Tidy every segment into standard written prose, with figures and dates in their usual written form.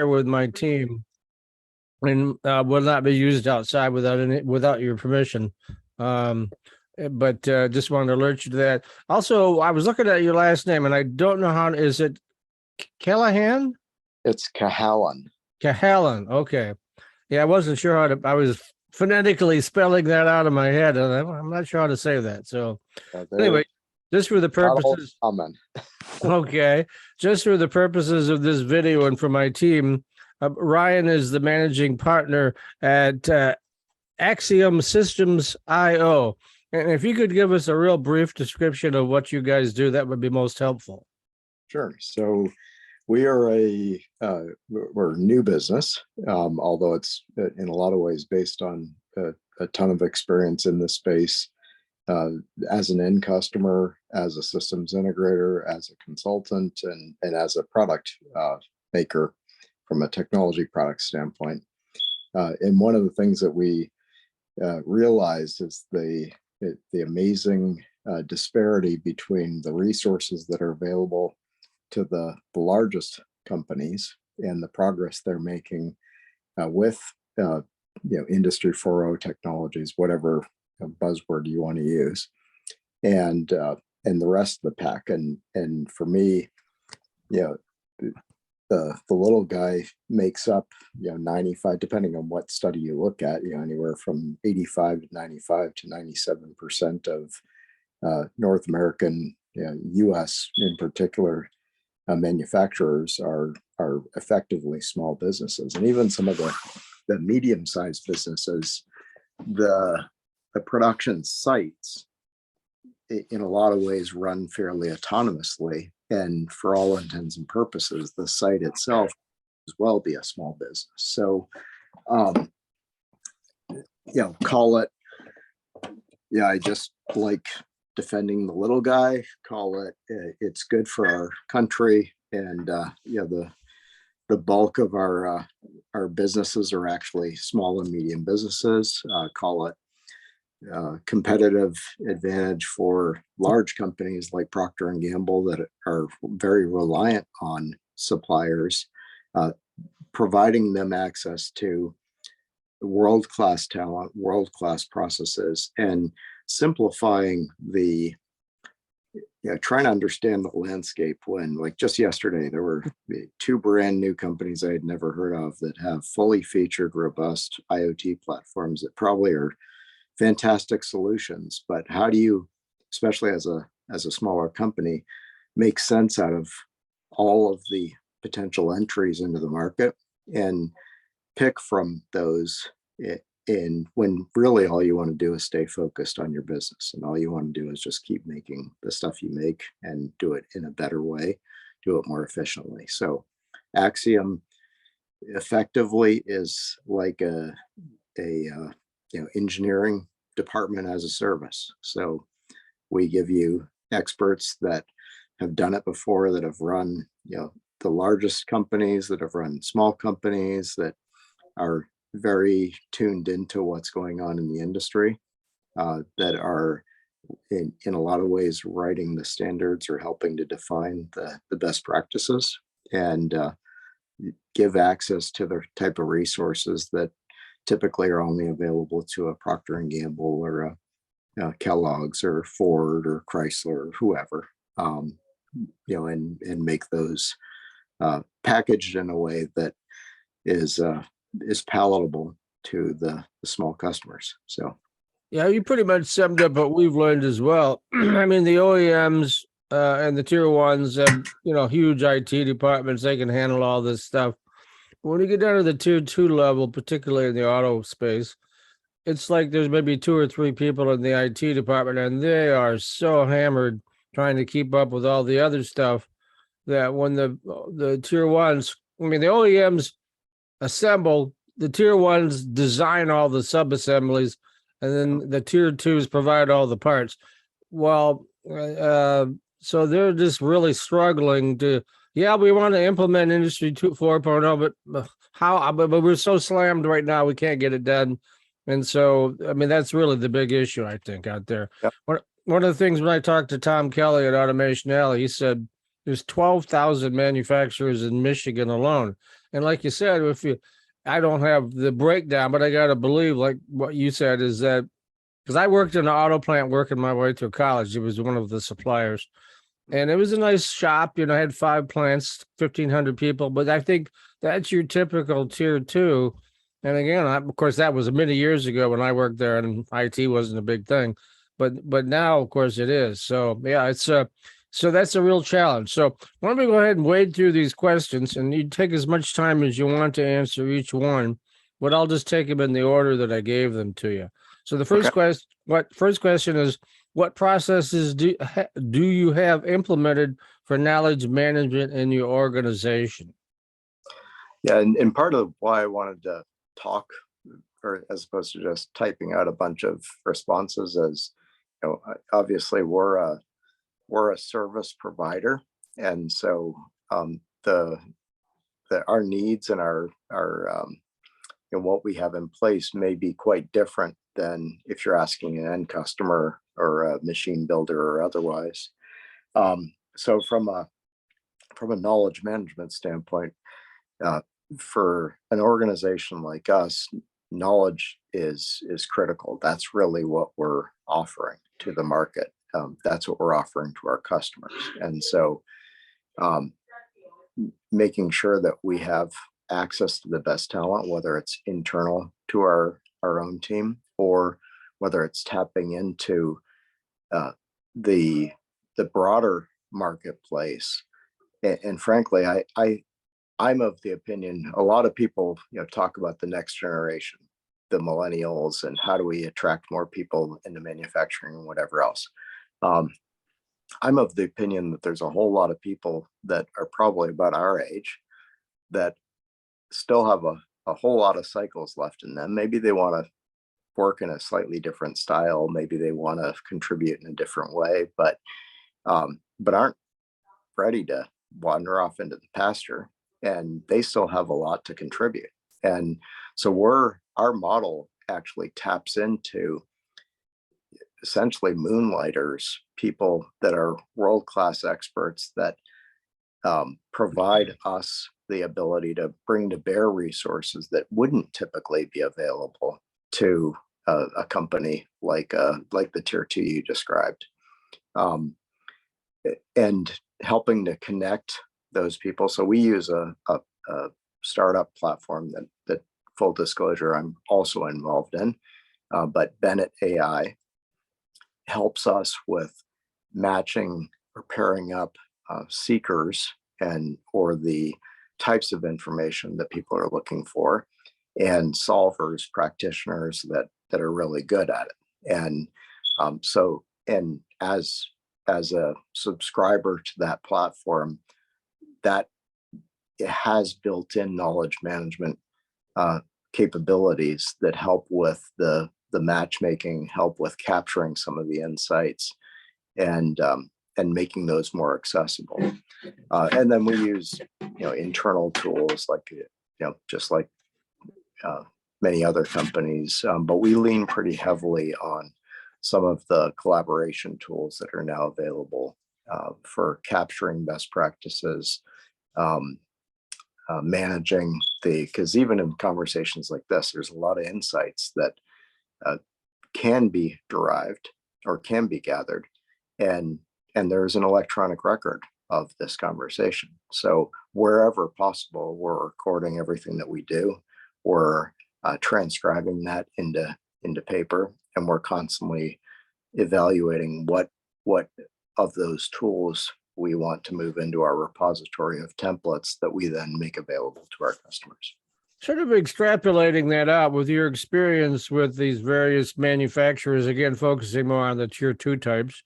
with my team and will not be used outside without your permission. But just wanted to alert you to that. Also, I was looking at your last name, and I don't know how. Is it Callahan? It's Cahalane. Cahalane. Okay. Yeah, I wasn't sure how to. I was phonetically spelling that out in my head, and I'm not sure how to say that. So, anyway, just for the purposes. Okay, just for the purposes of this video and for my team, Ryan is the managing partner at Axiomsystems IO. And if you could give us a real brief description of what you guys do, that would be most helpful. Sure. So we are we're a new business, although it's in a lot of ways based on a ton of experience in this space as an end customer, as a systems integrator, as a consultant, and as a product maker from a technology product standpoint. And one of the things that we realized is the amazing disparity between the resources that are available to the largest companies and the progress they're making with Industry 4.0 technologies, whatever buzzword you want to use, and the rest of the pack. And for me, the little guy makes up 95, depending on what study you look at, anywhere from 85 to 95 to 97% of North American, US in particular, manufacturers are effectively small businesses. And even some of the medium-sized businesses, the production sites in a lot of ways run fairly autonomously, and for all intents and purposes the site itself as well be a small business. So call it, I just like defending the little guy, call it it's good for our country, and the bulk of our businesses are actually small and medium businesses. Call it competitive advantage for large companies like Procter and Gamble that are very reliant on suppliers, providing them access to world-class talent, world-class processes, and simplifying trying to understand the landscape when, like just yesterday, there were 2 brand new companies I had never heard of that have fully featured, robust IoT platforms that probably are fantastic solutions. But how do you, especially as a smaller company, make sense out of all of the potential entries into the market and pick from those in when really all you want to do is stay focused on your business, and all you want to do is just keep making the stuff you make and do it in a better way, do it more efficiently. So Axiom effectively is like a engineering department as a service. So we give you experts that have done it before, that have run the largest companies, that have run small companies, that are very tuned into what's going on in the industry, that are in a lot of ways writing the standards or helping to define the best practices, and give access to the type of resources that typically are only available to a Procter and Gamble or a Kellogg's or Ford or Chrysler or whoever, and make those packaged in a way that is palatable to the small customers. So yeah, you pretty much summed up what we've learned as well. I mean, the OEMs and the tier ones have huge IT departments. They can handle all this stuff. When you get down to the tier 2 level, particularly in the auto space, it's like there's maybe 2 or 3 people in the IT department, and they are so hammered trying to keep up with all the other stuff that when the tier ones, I mean, the OEMs assemble, the tier ones design all the sub-assemblies, and then the tier 2s provide all the parts. Well, so they're just really struggling to, we want to implement Industry 4.0, but how? But we're so slammed right now, we can't get it done. And so, I mean, that's really the big issue, I think, out there. Yep. One of the things when I talked to Tom Kelly at Automation Alley, he said there's 12,000 manufacturers in Michigan alone. And like you said, I don't have the breakdown, but I got to believe, like what you said, is that because I worked in an auto plant working my way through college. It was one of the suppliers. And it was a nice shop, I had 5 plants, 1,500 people, but I think that's your typical tier two. And again, of course, that was many years ago when I worked there, and IT wasn't a big thing, but now, of course, it is. So yeah, so that's a real challenge. So why don't we go ahead and wade through these questions, and you take as much time as you want to answer each one, but I'll just take them in the order that I gave them to you. So the first question is, what processes do you have implemented for knowledge management in your organization? Yeah, and part of why I wanted to talk, or as opposed to just typing out a bunch of responses, is, obviously we're a service provider, and so the our needs and our what we have in place may be quite different than if you're asking an end customer or a machine builder or otherwise. So from a knowledge management standpoint, uh, for an organization like us, knowledge is critical. That's really what we're offering to the market. That's what we're offering to our customers, and so um, making sure that we have access to the best talent, whether it's internal to our own team or whether it's tapping into uh, the broader marketplace. And frankly, I'm of the opinion, a lot of people talk about the next generation, the millennials, and how do we attract more people into manufacturing and whatever else. Um, I'm of the opinion that there's a whole lot of people that are probably about our age that still have a whole lot of cycles left in them. Maybe they want to work in a slightly different style. Maybe they want to contribute in a different way, but aren't ready to wander off into the pasture. And they still have a lot to contribute. And so our model actually taps into essentially moonlighters, people that are world-class experts that provide us the ability to bring to bear resources that wouldn't typically be available to a company like the tier two you described, and helping to connect those people. So we use a startup platform that full disclosure I'm also involved in, but Bennett AI helps us with matching or pairing up seekers or the types of information that people are looking for, and solvers, practitioners that are really good at it. And and as a subscriber to that platform, that it has built-in knowledge management capabilities that help with the matchmaking, help with capturing some of the insights, and making those more accessible. And then we use internal tools like just like many other companies, but we lean pretty heavily on some of the collaboration tools that are now available for capturing best practices, managing because even in conversations like this, there's a lot of insights that can be derived or can be gathered, and there's an electronic record of this conversation. So wherever possible, we're recording everything that we do. We're transcribing that into paper, and we're constantly evaluating what of those tools we want to move into our repository of templates that we then make available to our customers. Sort of extrapolating that out with your experience with these various manufacturers, again, focusing more on the tier two types,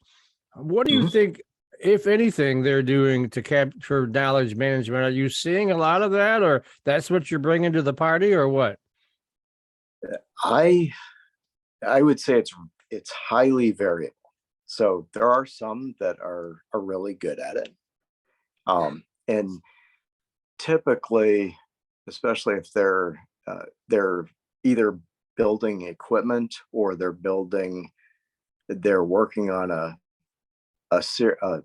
what do you think, if anything, they're doing to capture knowledge management? Are you seeing a lot of that, or that's what you're bringing to the party, or what? I would say it's highly variable. So there are some that are really good at it, and typically, especially if they're either building equipment or they're working on a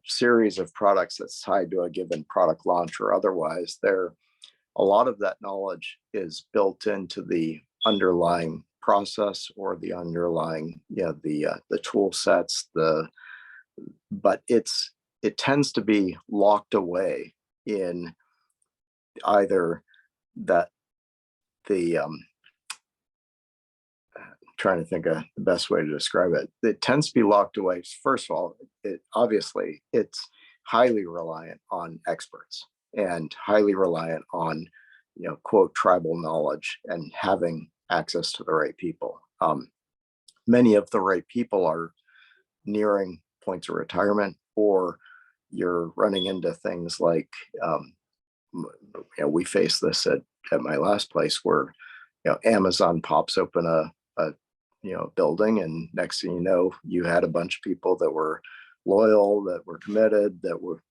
series of products that's tied to a given product launch or otherwise, a lot of that knowledge is built into the underlying process or the underlying, the tool sets, but it tends to be locked away in either that the trying to think of the best way to describe it. It tends to be locked away. First of all, it's highly reliant on experts and highly reliant on, quote, tribal knowledge and having access to the right people. Many of the right people are nearing points of retirement, or you're running into things like, we face this at my last place where, Amazon pops open a building, and next thing you know, you had a bunch of people that were loyal, that were committed,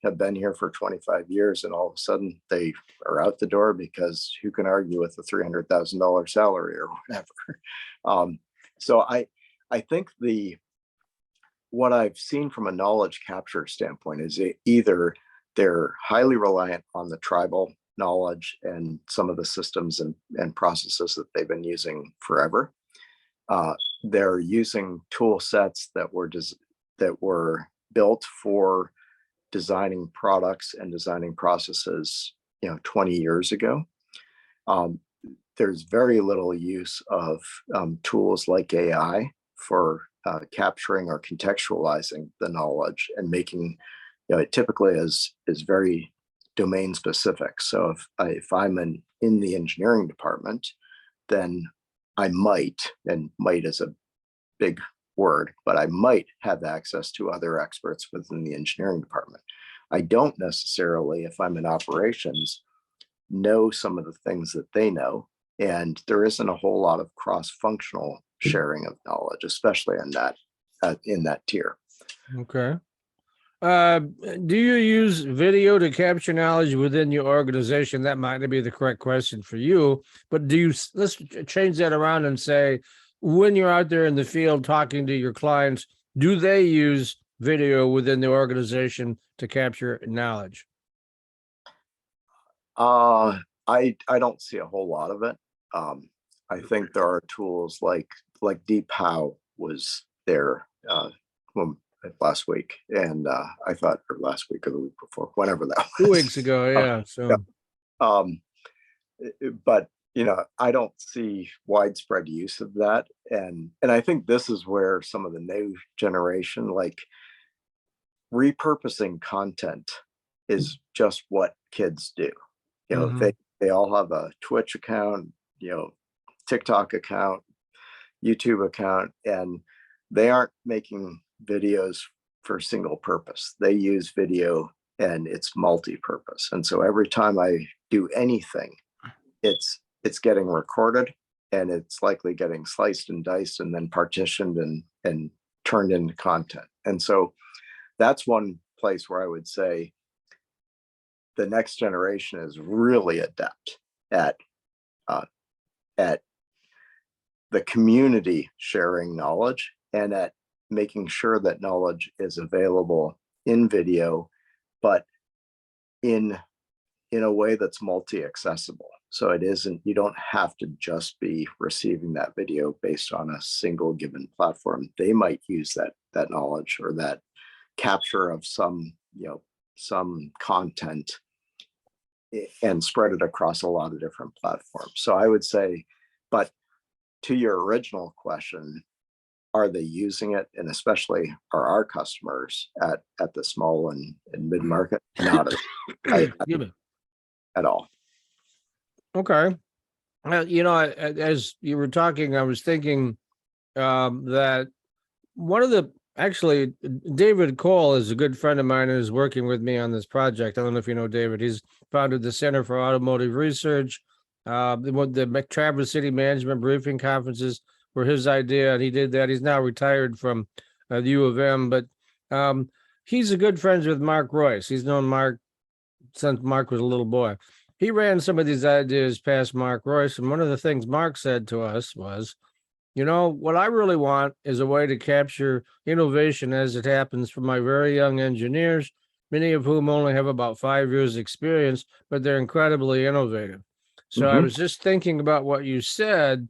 have been here for 25 years, and all of a sudden they are out the door because who can argue with a $300,000 salary or whatever. So I think what I've seen from a knowledge capture standpoint is either they're highly reliant on the tribal knowledge and some of the systems and processes that they've been using forever. They're using tool sets that were built for designing products and designing processes, 20 years ago. There's very little use of tools like AI for capturing or contextualizing the knowledge and making, it typically is very domain specific. So if I'm in the engineering department, then I might, and might is a big word, but I might have access to other experts within the engineering department. I don't necessarily, if I'm in operations, know some of the things that they know. And there isn't a whole lot of cross-functional sharing of knowledge, especially in that tier. Okay. Do you use video to capture knowledge within your organization? That might not be the correct question for you, but let's change that around and say, when you're out there in the field talking to your clients, do they use video within the organization to capture knowledge? I don't see a whole lot of it. I think there are tools like DeepHow was there last week, and I thought, or last week or the week before, whenever that was. 2 weeks ago, yeah. So, but I don't see widespread use of that, and I think this is where some of the new generation, like repurposing content, is just what kids do. They all have a Twitch account, TikTok account, YouTube account, and they aren't making videos for single purpose. They use video and it's multi-purpose. And so every time I do anything, it's getting recorded, and it's likely getting sliced and diced and then partitioned and turned into content. And so that's one place where I would say the next generation is really adept at the community sharing knowledge and at making sure that knowledge is available in video, but in a way that's multi-accessible. So you don't have to just be receiving that video based on a single given platform. They might use that knowledge or that capture of some content and spread it across a lot of different platforms. So I would say, but to your original question, are they using it? And especially are our customers at the small and mid-market? Not at all. Okay. As you were talking, I was thinking that actually, David Cole is a good friend of mine and is working with me on this project. I don't know if you know David. He's founded the Center for Automotive Research. The Traverse City Management Briefing Conferences were his idea, and he did that. He's now retired from the U of M, but he's a good friend with Mark Royce. He's known Mark since Mark was a little boy. He ran some of these ideas past Mark Royce, and one of the things Mark said to us was, what I really want is a way to capture innovation as it happens for my very young engineers, many of whom only have about 5 years experience, but they're incredibly innovative. So I was just thinking about what you said.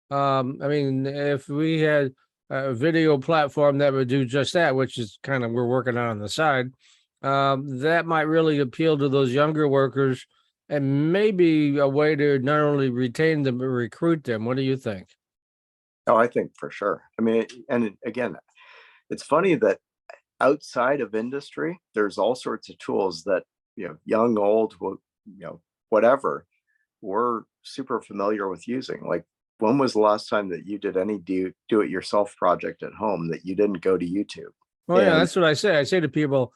I mean, if we had a video platform that would do just that, which is kind of we're working on the side, that might really appeal to those younger workers and maybe a way to not only retain them, but recruit them. What do you think? Oh, I think for sure. I mean, and again, it's funny that outside of industry, there's all sorts of tools that, young, old, whatever, we're super familiar with using. Like, when was the last time that you did any do-it-yourself project at home that you didn't go to YouTube? Well, yeah, that's what I say. I say to people,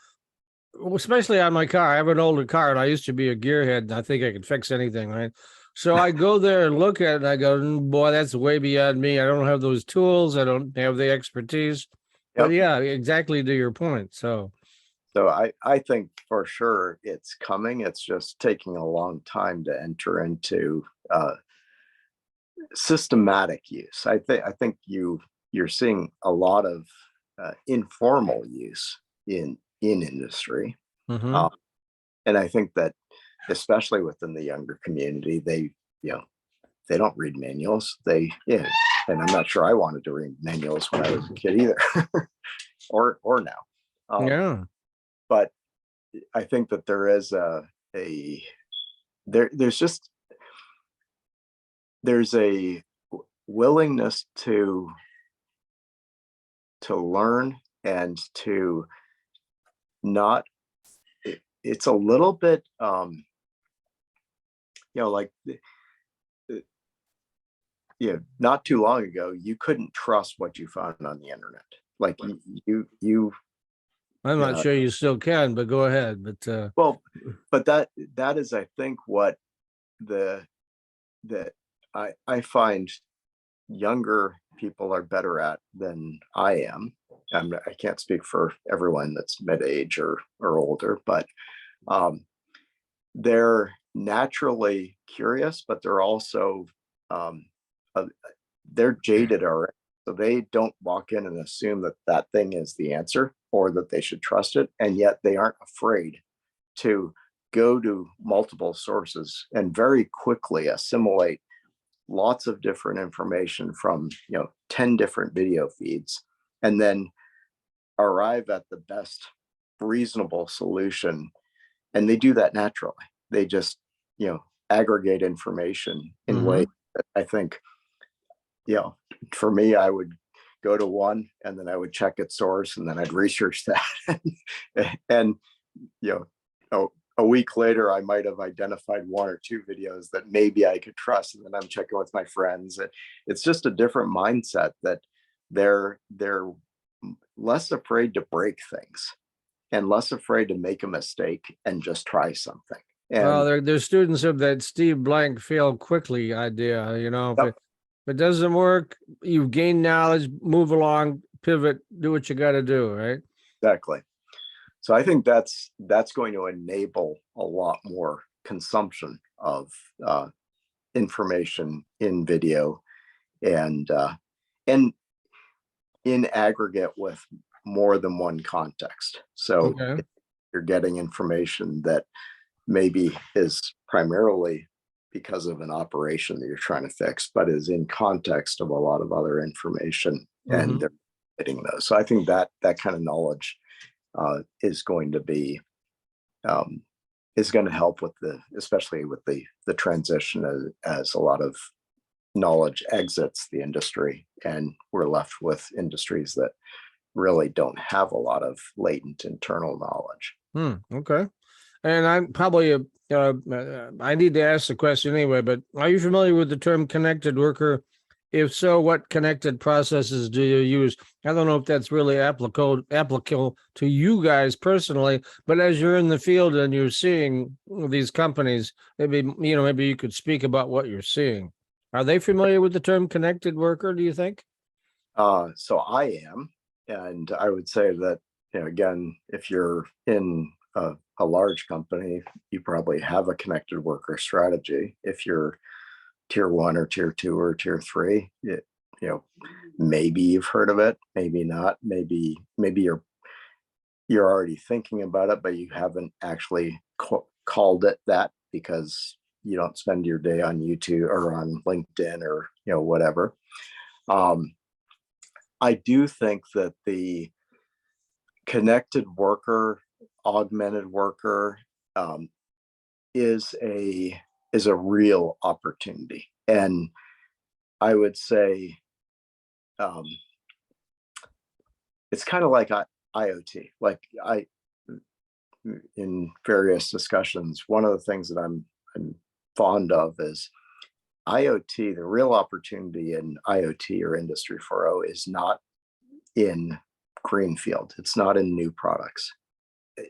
especially on my car. I have an older car, and I used to be a gearhead, and I think I can fix anything, right? So I go there and look at it, and I go, boy, that's way beyond me. I don't have those tools. I don't have the expertise. But Yep. yeah, exactly to your point. So I think for sure it's coming. It's just taking a long time to enter into systematic use. I think you're seeing a lot of informal use in industry, mhm. and I think that especially within the younger community, they don't read manuals. And I'm not sure I wanted to read manuals when I was a kid either, or now. Yeah. But I think that there is there's a willingness to learn and to not. It's a little bit like not too long ago, you couldn't trust what you found on the internet. Like you I'm not sure you still can, but go ahead. But well, but that is, I think, what that I find younger people are better at than I am. I can't speak for everyone that's mid-age or older, but they're naturally curious, but they're also they're jaded already. So they don't walk in and assume that that thing is the answer or that they should trust it. And yet they aren't afraid to go to multiple sources and very quickly assimilate lots of different information from 10 different video feeds, and then arrive at the best reasonable solution. And they do that naturally. They just aggregate information in ways that I think, for me, I would go to one and then I would check its source and then I'd research that. And a week later, I might have identified one or two videos that maybe I could trust, and then I'm checking with my friends. It's just a different mindset that they're less afraid to break things and less afraid to make a mistake and just try something. well, And they're students of that Steve Blank fail quickly idea. If it doesn't work, you've gained knowledge, move along, pivot, do what you got to do, right? exactly. So I think that's going to enable a lot more consumption of information in video, and in aggregate with more than one context. So Okay. you're getting information that maybe is primarily because of an operation that you're trying to fix, but is in context of a lot of other information, and they're getting those. So I think that kind of knowledge is going to be is going to help with especially with the transition as a lot of knowledge exits the industry, and we're left with industries that really don't have a lot of latent internal knowledge. Okay. And I'm probably I need to ask the question anyway, but are you familiar with the term connected worker? If so, what connected processes do you use? I don't know if that's really applicable to you guys personally, but as you're in the field and you're seeing these companies, maybe you could speak about what you're seeing. Are they familiar with the term connected worker, do you think? So I am, and I would say that, again, if you're in a large company, you probably have a connected worker strategy. If you're tier 1 or tier 2 or tier 3, maybe you've heard of it, maybe not. Maybe you're already thinking about it, but you haven't actually called it that because you don't spend your day on YouTube or on LinkedIn or whatever. I do think that the connected worker, augmented worker, is a real opportunity. And I would say it's kind of like IoT. Like in various discussions, one of the things that I'm fond of is IoT. The real opportunity in IoT or Industry 4.0 is not in greenfield. It's not in new products.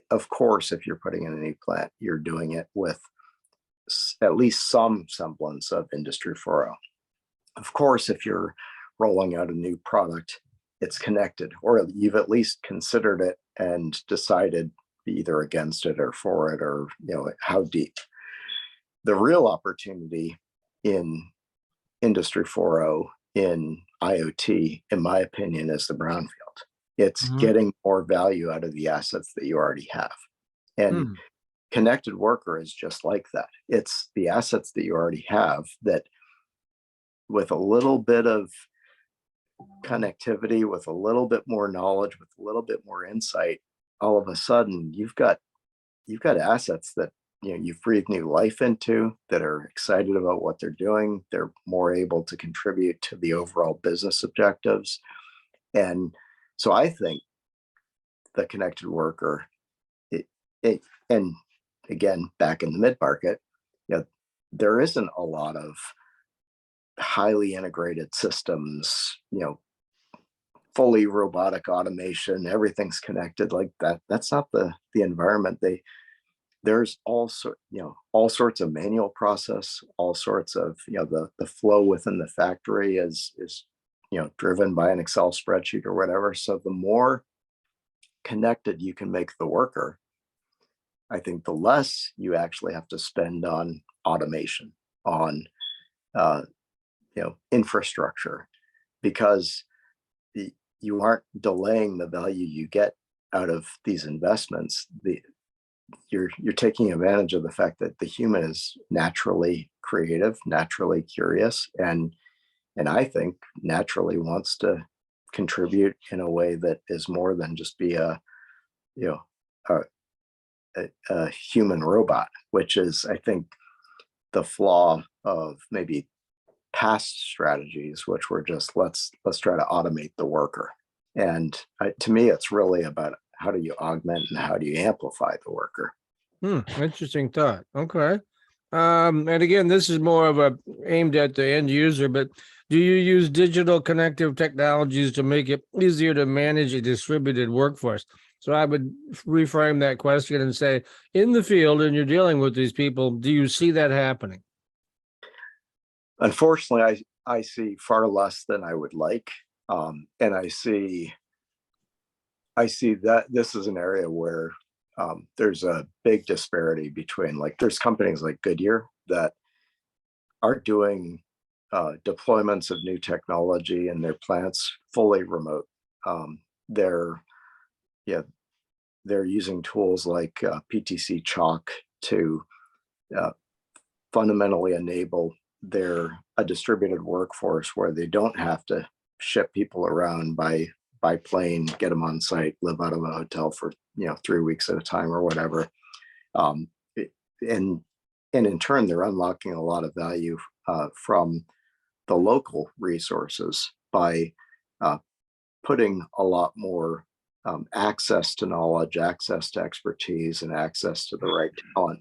Of course, if you're putting in a new plant, you're doing it with at least some semblance of Industry 4.0. Of course, if you're rolling out a new product, it's connected, or you've at least considered it and decided either against it or for it, or how deep. The real opportunity in Industry 4.0 in IoT, in my opinion, is the brownfield. It's getting more value out of the assets that you already have. And connected worker is just like that. It's the assets that you already have that, with a little bit of connectivity, with a little bit more knowledge, with a little bit more insight, all of a sudden you've got assets that you've breathed new life into, that are excited about what they're doing. They're more able to contribute to the overall business objectives. And so I think the connected worker, and again, back in the mid-market, there isn't a lot of highly integrated systems, fully robotic automation, everything's connected like that. That's not the environment. There's all sorts of manual process, all sorts of, the flow within the factory is driven by an Excel spreadsheet or whatever. So the more connected you can make the worker, I think the less you actually have to spend on automation, on infrastructure, because you aren't delaying the value you get out of these investments. You're taking advantage of the fact that the human is naturally creative, naturally curious, and I think naturally wants to contribute in a way that is more than just be a human robot, which is, I think, the flaw of maybe past strategies, which were just let's try to automate the worker. And to me, it's really about how do you augment and how do you amplify the worker. Interesting thought. Okay. And again, this is more of a aimed at the end user, but do you use digital connective technologies to make it easier to manage a distributed workforce? So I would reframe that question and say, in the field, and you're dealing with these people, do you see that happening? Unfortunately, I see far less than I would like. And I see that this is an area where there's a big disparity between, there's companies like Goodyear that are doing deployments of new technology in their plants fully remote. They're using tools like PTC Chalk to fundamentally enable a distributed workforce where they don't have to ship people around by plane, get them on site, live out of a hotel for 3 weeks at a time or whatever. And in turn, they're unlocking a lot of value from the local resources by putting a lot more access to knowledge, access to expertise, and access to the right talent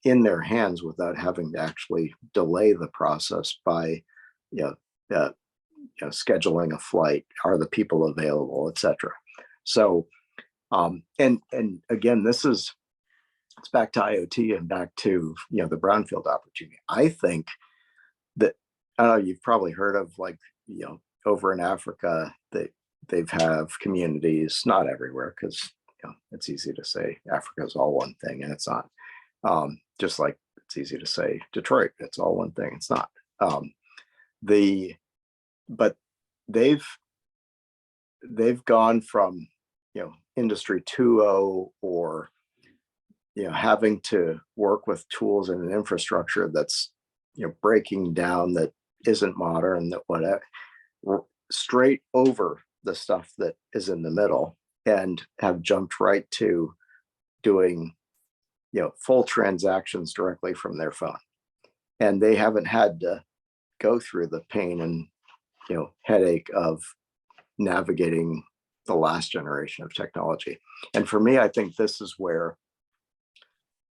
in their hands without having to actually delay the process by scheduling a flight, are the people available, etc. So and again, it's back to IoT and back to the brownfield opportunity. I think that you've probably heard of, over in Africa, they've have communities, not everywhere, because it's easy to say Africa is all one thing, and it's not. Just like it's easy to say Detroit, it's all one thing, it's not. But they've gone from Industry 2.0 or having to work with tools and an infrastructure that's, breaking down, that isn't modern, that whatever, straight over the stuff that is in the middle, and have jumped right to doing, full transactions directly from their phone. And they haven't had to go through the pain and, headache of navigating the last generation of technology. And for me, I think this is where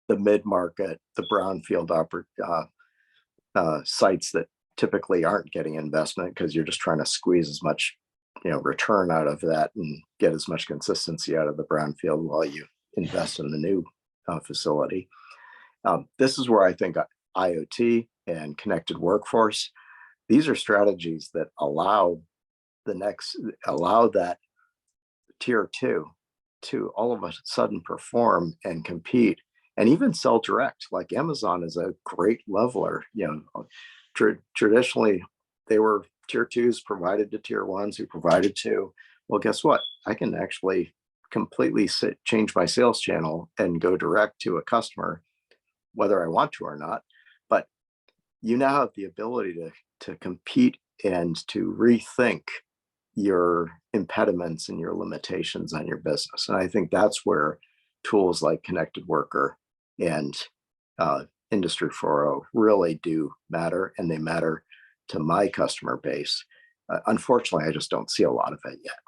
the mid-market, the brownfield sites that typically aren't getting investment because you're just trying to squeeze as much, return out of that and get as much consistency out of the brownfield while you invest in the new facility. This is where I think IoT and connected workforce, these are strategies that allow that tier two to all of a sudden perform and compete and even sell direct. Like Amazon is a great leveler. Traditionally they were tier twos provided to tier ones who provided to, well, guess what? I can actually completely change my sales channel and go direct to a customer, whether I want to or not. But you now have the ability to compete and to rethink your impediments and your limitations on your business. And I think that's where tools like Connected Worker and Industry 4.0 really do matter, and they matter to my customer base. Unfortunately, I just don't see a lot of it yet.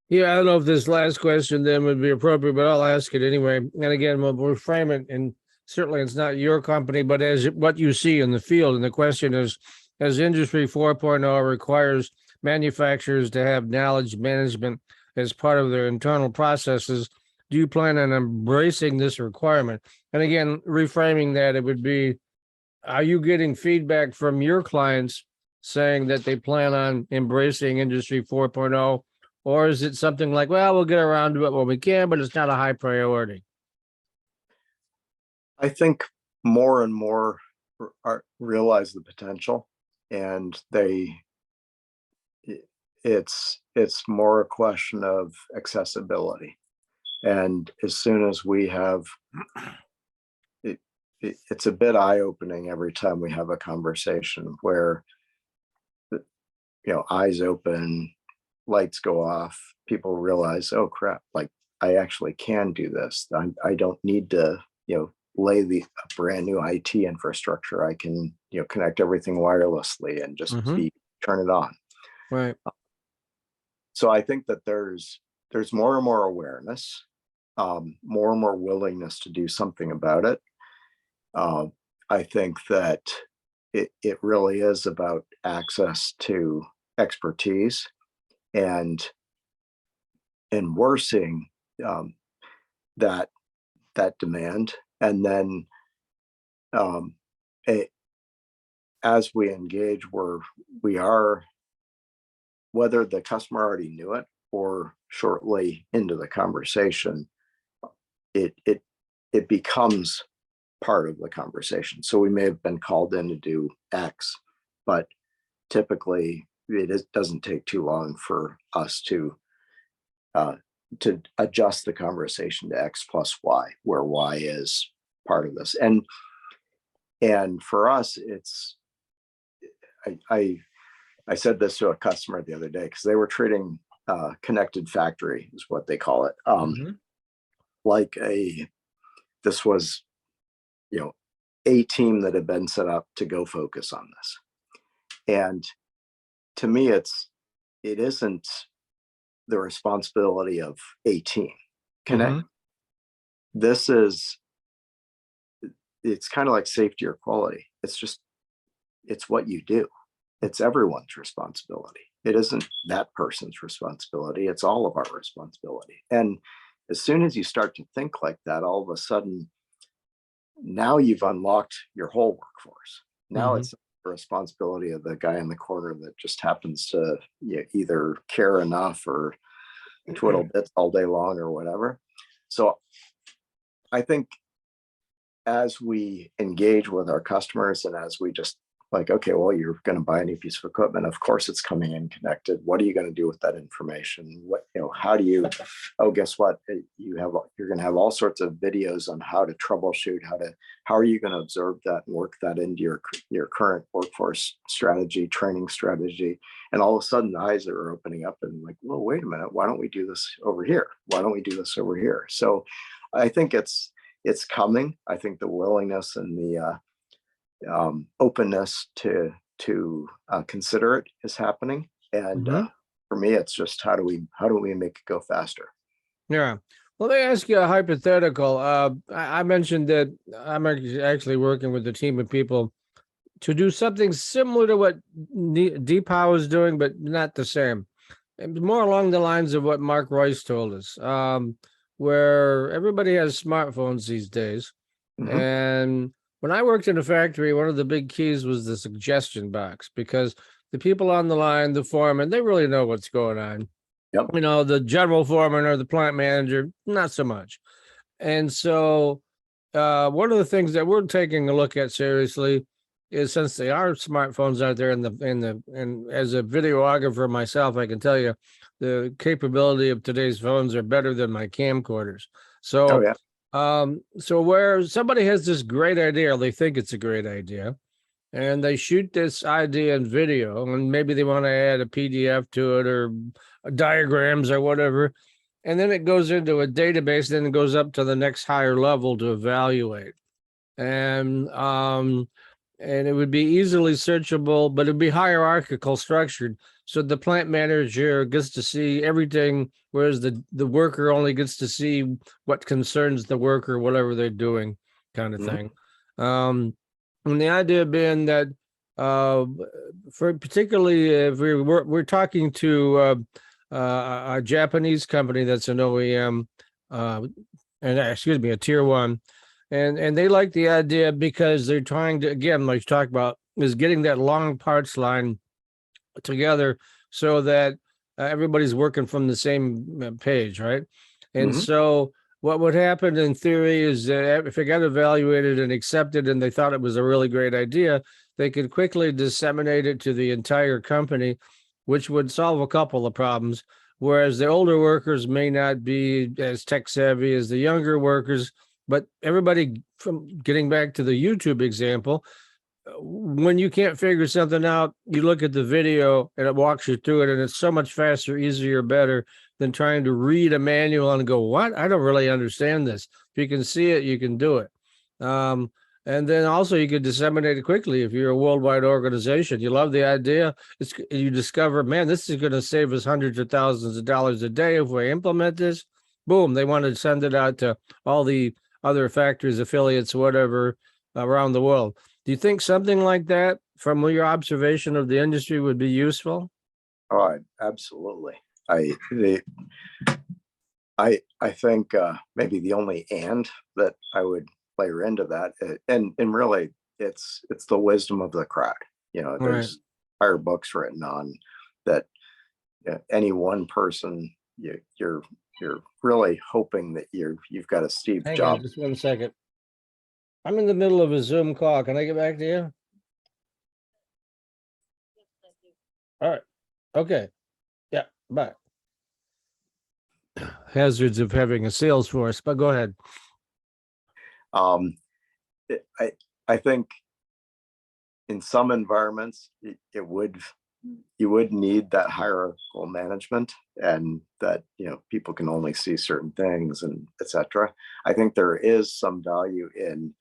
Yeah, I don't know if this last question then would be appropriate, but I'll ask it anyway. And again, we'll reframe it, and certainly it's not your company, but as what you see in the field. And the question is, as Industry 4.0 requires manufacturers to have knowledge management as part of their internal processes, do you plan on embracing this requirement? And again, reframing that, it would be, are you getting feedback from your clients saying that they plan on embracing Industry 4.0? Or is it something like, well, we'll get around to it when we can, but it's not a high priority? I think more and more realize the potential, and it's more a question of accessibility. And as soon as we have it's a bit eye-opening every time we have a conversation where, eyes open, lights go off, people realize, oh crap, like I actually can do this. I don't need to, lay a brand new IT infrastructure. I can, connect everything wirelessly and just turn it on. Right. So I think that there's more and more awareness, more and more willingness to do something about it. I think that it really is about access to expertise, and we're seeing that demand. And then as we engage, we are, whether the customer already knew it or shortly into the conversation, it becomes part of the conversation. So we may have been called in to do X, but typically it doesn't take too long for us to adjust the conversation to X plus Y, where Y is part of this. And for us, it's, I said this to a customer the other day, because they were treating connected factory is what they call it, like this was, a team that had been set up to go focus on this. And to me, it isn't the responsibility of a team. This is, it's kind of like safety or quality. It's what you do. It's everyone's responsibility. It isn't that person's responsibility. It's all of our responsibility. And as soon as you start to think like that, all of a sudden, now you've unlocked your whole workforce. Now it's the responsibility of the guy in the corner that just happens to either care enough or twiddle bits all day long or whatever. So I think as we engage with our customers, and as we just like, okay, well, you're going to buy a new piece of equipment. Of course, it's coming in connected. What are you going to do with that information? What, how do you, oh, guess what? You're going to have all sorts of videos on how to troubleshoot, how are you going to observe that and work that into your current workforce strategy, training strategy. And all of a sudden the eyes are opening up and like, well, wait a minute. Why don't we do this over here? Why don't we do this over here? So I think it's coming. I think the willingness and the, openness to consider it is happening, and for me, it's just how do we make it go faster? Yeah. Well, they ask you a hypothetical. I mentioned that I'm actually working with a team of people to do something similar to what Deepow is doing, but not the same. It's more along the lines of what Mark Royce told us, where everybody has smartphones these days, and when I worked in a factory, one of the big keys was the suggestion box, because the people on the line, the foreman, they really know what's going on. Yep. The general foreman or the plant manager, not so much. And so one of the things that we're taking a look at seriously is, since they are smartphones out there, and as a videographer myself, I can tell you the capability of today's phones are better than my camcorders. So Oh, yeah. So where somebody has this great idea, or they think it's a great idea, and they shoot this idea in video, and maybe they want to add a PDF to it or diagrams or whatever, and then it goes into a database, then it goes up to the next higher level to evaluate. And it would be easily searchable, but it'd be hierarchical structured. So the plant manager gets to see everything, whereas the worker only gets to see what concerns the worker, whatever they're doing, kind of thing. And the idea being that for particularly if we're talking to a Japanese company that's an OEM, a tier one. And they like the idea because they're trying to, again, like you talked about, is getting that long parts line together so that everybody's working from the same page, right? And so what would happen in theory is that if it got evaluated and accepted and they thought it was a really great idea, they could quickly disseminate it to the entire company, which would solve a couple of problems. Whereas the older workers may not be as tech savvy as the younger workers. But everybody, from getting back to the YouTube example, when you can't figure something out, you look at the video and it walks you through it, and it's so much faster, easier, better than trying to read a manual and go, what? I don't really understand this. If you can see it, you can do it. And then also you could disseminate it quickly if you're a worldwide organization. You love the idea. You discover, man, this is going to save us hundreds of thousands of dollars a day if we implement this. Boom, they want to send it out to all the other factories, affiliates, whatever, around the world. Do you think something like that, from your observation of the industry, would be useful? Oh, absolutely. I think maybe the only and that I would layer into that, and really, it's the wisdom of the crowd. There's entire books written on that. Any one person, you're really hoping that you've got a Steve Hang Jobs. on just 1 second. I'm in the middle of a Zoom call. Can I get back to you? All right. Okay. Yeah. Bye. Hazards of having a sales force, but go ahead. I think in some environments you would need that hierarchical management, and that people can only see certain things, and etc. I think there is some value in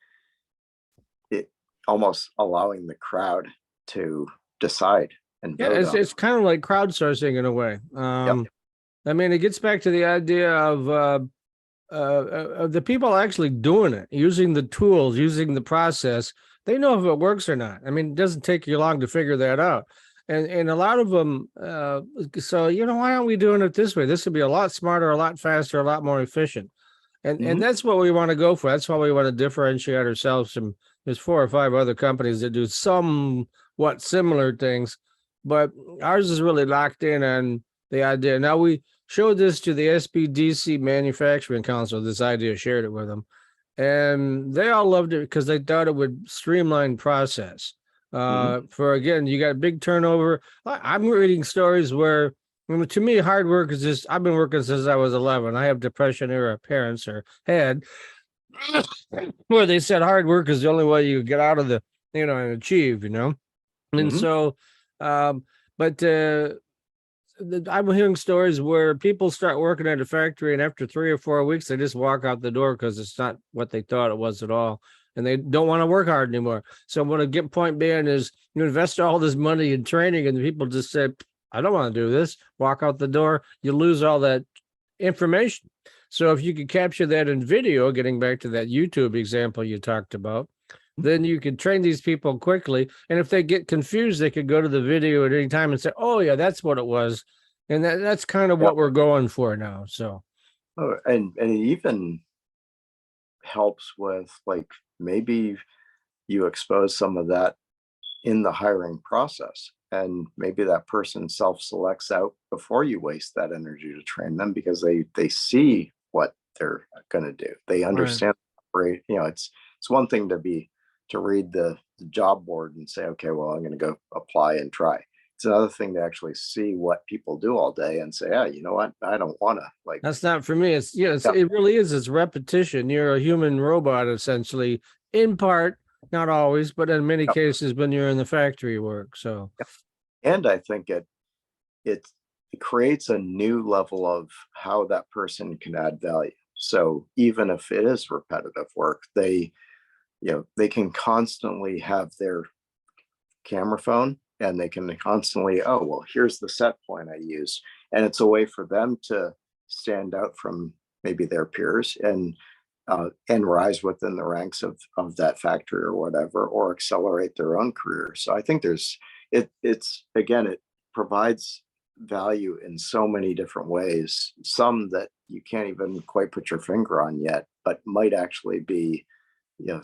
it, almost allowing the crowd to decide and vote. It's kind of like crowdsourcing in a way. I mean, it gets back to the idea of the people actually doing it, using the tools, using the process. They know if it works or not. I mean, it doesn't take you long to figure that out. And a lot of them, so, why aren't we doing it this way? This would be a lot smarter, a lot faster, a lot more efficient. And that's what we want to go for. That's why we want to differentiate ourselves from, there's 4 or 5 other companies that do somewhat similar things, but ours is really locked in on the idea. Now, we showed this to the SBDC Manufacturing Council, this idea, shared it with them, and they all loved it because they thought it would streamline process. For again, you got big turnover. I'm reading stories where, I mean, to me, hard work is just, I've been working since I was 11. I have depression era parents or had where they said hard work is the only way you get out of the, and achieve, And Mhm. so, but I'm hearing stories where people start working at a factory, and after 3 or 4 weeks, they just walk out the door because it's not what they thought it was at all, and they don't want to work hard anymore. So, what a get point being is, you invest all this money in training, and the people just say, "I don't want to do this." Walk out the door. You lose all that information. So, if you could capture that in video, getting back to that YouTube example you talked about, then you could train these people quickly. And if they get confused, they could go to the video at any time and say, "Oh yeah, that's what it was." And that's kind of Yep. what we're going for now. So Oh, and it even helps with, like, maybe you expose some of that in the hiring process, and maybe that person self-selects out before you waste that energy to train them, because they see what they're going to do. They right. understand, right? It's one thing to read the job board and say, okay, well, I'm going to go apply and try. It's another thing to actually see what people do all day and say, yeah, you know what, I don't want to, like. That's not for me. It's Yep. it really is. It's repetition. You're a human robot essentially, in part, not always, but in many Yep. cases when you're in the factory work. So And I think it creates a new level of how that person can add value. So even if it is repetitive work, they can constantly have their camera phone, and they can constantly, oh, well, here's the set point I used. And it's a way for them to stand out from maybe their peers, and rise within the ranks of that factory or whatever, or accelerate their own career. So I think it's again, it provides value in so many different ways, some that you can't even quite put your finger on yet, but might actually be, you know,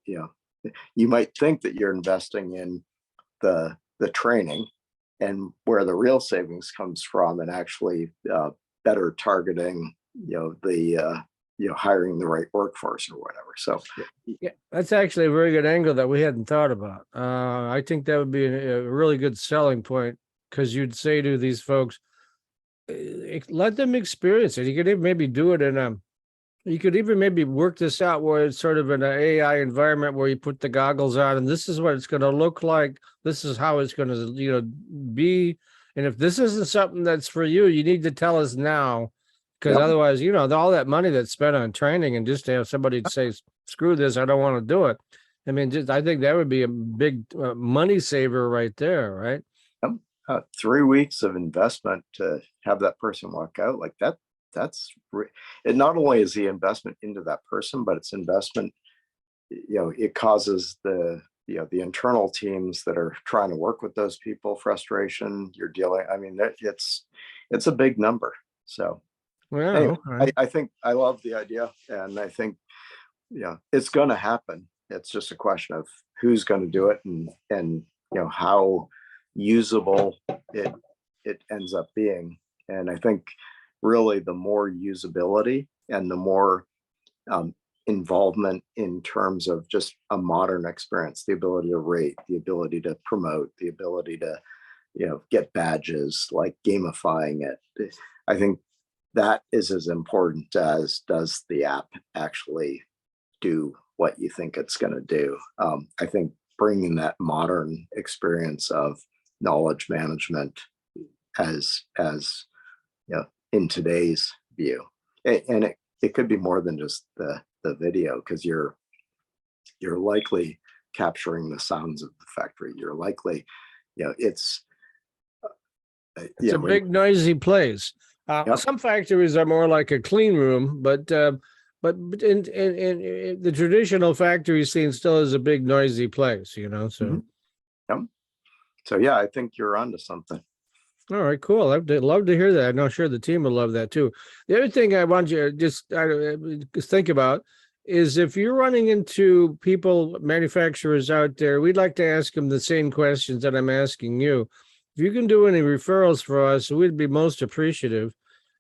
you know, you might think that you're investing in the training, and where the real savings comes from, and actually better targeting, hiring the right workforce or whatever. So yeah, that's actually a very good angle that we hadn't thought about. I think that would be a really good selling point, because you'd say to these folks, let them experience it. You could even maybe do it in you could even maybe work this out where it's sort of in an AI environment where you put the goggles on, and this is what it's going to look like. This is how it's going to, be. And if this isn't something that's for you, you need to tell us now, because yep. otherwise, all that money that's spent on training, and just to have somebody say, "Screw this, I don't want to do it." I mean, I think that would be a big money saver right there, right? 3 weeks of investment to have that person walk out like that. It not only is the investment into that person, but it's investment. It causes the internal teams that are trying to work with those people frustration. You're dealing. I mean, it's a big number. So Well, anyway, okay. I think I love the idea, and I think it's going to happen. It's just a question of who's going to do it, and how usable it ends up being. And I think really the more usability and the more involvement in terms of just a modern experience, the ability to rate, the ability to promote, the ability to get badges, like gamifying it. I think that is as important as does the app actually do what you think it's going to do. I think bringing that modern experience of knowledge management as in today's view, and it could be more than just the video, because you're likely capturing the sounds of the factory. You're likely, it's It's a when big noisy place. yep. Some factories are more like a clean room, but in the traditional factory scene still is a big noisy place, So Mhm. Yep. So yeah, I think you're onto something. all right, cool. I'd love to hear that. I'm sure the team will love that too. The other thing I want you to just think about is, if you're running into manufacturers out there, we'd like to ask them the same questions that I'm asking you. If you can do any referrals for us, we'd be most appreciative.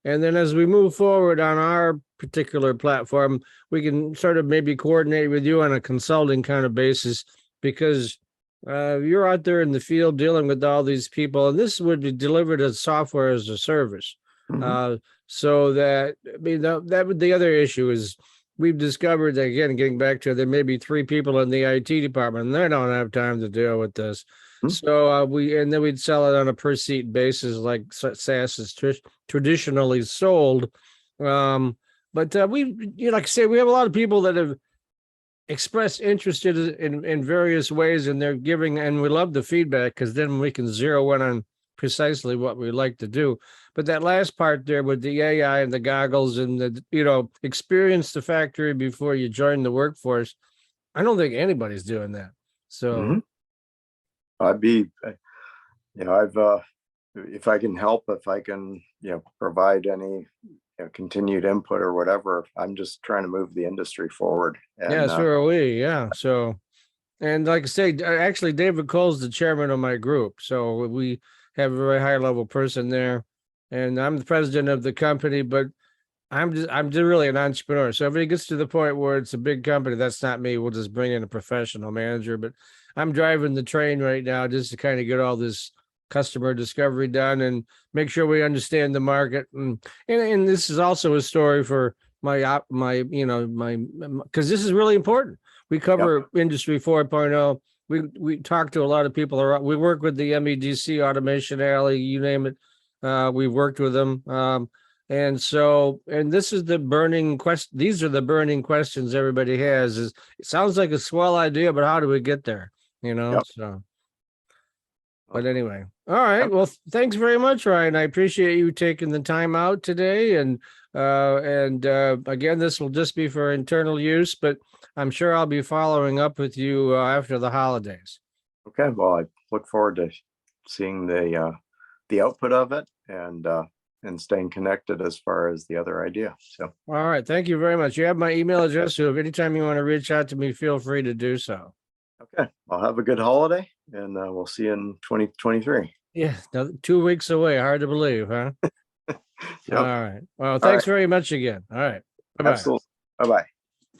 And then as we move forward on our particular platform, we can sort of maybe coordinate with you on a consulting kind of basis, because you're out there in the field dealing with all these people, and this would be delivered as software as a service. Mhm. So that, I mean, that would, the other issue is we've discovered that, again, getting back to, there may be 3 people in the IT department and they don't have time to deal with this. Mhm. So and then we'd sell it on a per seat basis, like SaaS is traditionally sold. But like I say, we have a lot of people that have expressed interest in various ways, and they're giving, and we love the feedback because then we can zero in on precisely what we like to do. But that last part there with the AI and the goggles and the, experience the factory before you join the workforce, I don't think anybody's doing that. So Mhm. I'd be, I've, if I can help, if I can, provide any continued input or whatever, I'm just trying to move the industry forward. yeah, And so are we. Yeah. So, and like I say, actually, David Cole's the chairman of my group. So we have a very high level person there. And I'm the president of the company, but I'm just really an entrepreneur. So if it gets to the point where it's a big company, that's not me. We'll just bring in a professional manager. But I'm driving the train right now just to kind of get all this customer discovery done and make sure we understand the market. And this is also a story for my because this is really important. We cover Industry 4.0. We talk to a lot of people around. We work with the MEDC, Automation Alley, you name it. We've worked with them. And so, and this is the burning question. These are the burning questions everybody has. Is, it sounds like a swell idea, but how do we get there? Yep. So, but anyway, all right. Yep. Well, thanks very much, Ryan. I appreciate you taking the time out today. And again, this will just be for internal use, but I'm sure I'll be following up with you after the holidays. Okay. Well, I look forward to seeing the output of it and staying connected as far as the other idea. So, All right. Thank you very much. You have my email address. So if anytime you want to reach out to me, feel free to do so. okay. Well, have a good holiday and we'll see you in 2023. Yeah. 2 weeks away. Hard to believe, huh? Yep. All right. Well, All thanks right. very much again. All right. Bye-bye. Absolutely. Bye-bye.